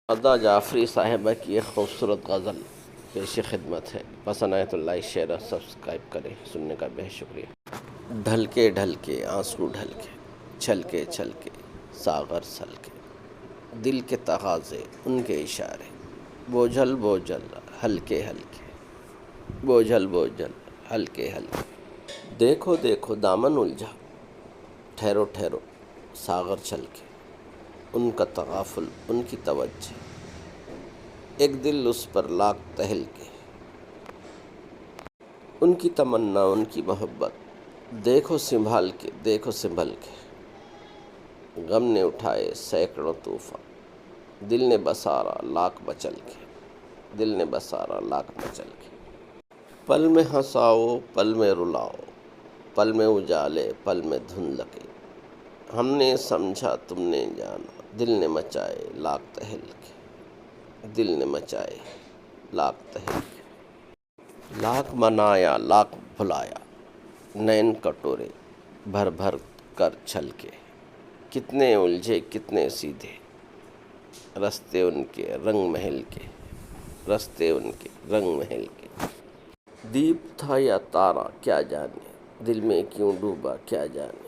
ادا جعفری صاحبہ کی ایک خوبصورت غزل پیش خدمت ہے. پسند آئے تو لائک شیئر اور سبسکرائب کریں. سننے کا بہت شکریہ. ڈھلکے ڈھلکے آنسو ڈھلکے، چھلکے چھلکے ساغر سلکے، دل کے تقاضے ان کے اشارے، بوجھل بوجھل ہلکے ہلکے، بوجھل بوجھل ہلکے ہلکے. دیکھو دیکھو دامن الجھا، ٹھہرو ٹھہرو ساغر چھلکے، ان کا تغافل ان کی توجہ، ایک دل اس پر لاکھ تہلکے، ان کی تمنا ان کی محبت، دیکھو سنبھال کے دیکھو سنبھل کے. غم نے اٹھائے سینکڑوں طوفان، دل نے بسارا لاکھ مچل کے، دل نے بسارا لاکھ مچل کے. پل میں ہنساؤ پل میں رلاؤ، پل میں اجالے پل میں دھندلکے، ہم نے سمجھا تم نے جانا، دل نے مچائے لاکھ تہلکے، دل نے مچائے لاکھ تہلکے. لاکھ منایا لاکھ بھلایا، نین کٹورے بھر بھر کر چھلکے، کتنے الجھے کتنے سیدھے رستے ان کے رنگ محل کے، رستے ان کے رنگ محل کے. دیپ تھا یا تارا کیا جانے، دل میں کیوں ڈوبا کیا جانے،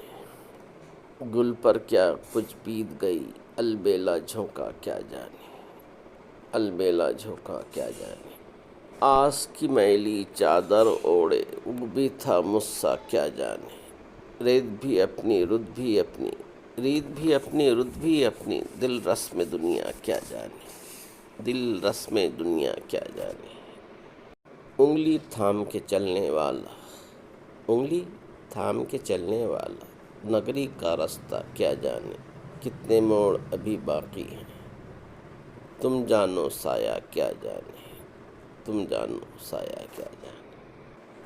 گل پر کیا کچھ بیت گئی، البیلا جھونکا کیا جانے، البیلا جھونکا کیا جانے. آس کی میلی چادر اوڑھے وہ بھی تھا مجھ-سا کیا جانے، ریت بھی اپنی رت بھی اپنی، ریت بھی اپنی رت بھی اپنی، دل رسم دنیا کیا جانے، دل رسم دنیا کیا جانے. انگلی تھام کے چلنے والا، انگلی تھام کے چلنے والا، نگری کا رستہ کیا جانے، کتنے موڑ ابھی باقی ہیں، تم جانو سایہ کیا جانے، تم جانو سایہ کیا جانے.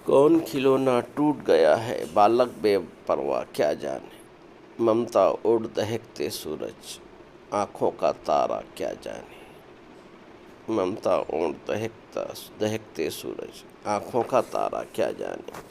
کون کھلونا ٹوٹ گیا ہے بالغ بے پرواہ کیا جانے، ممتا اڑ دہکتے سورج آنکھوں کا تارا کیا جانے، ممتا اڑ دہکتے سورج آنکھوں کا تارا کیا جانے.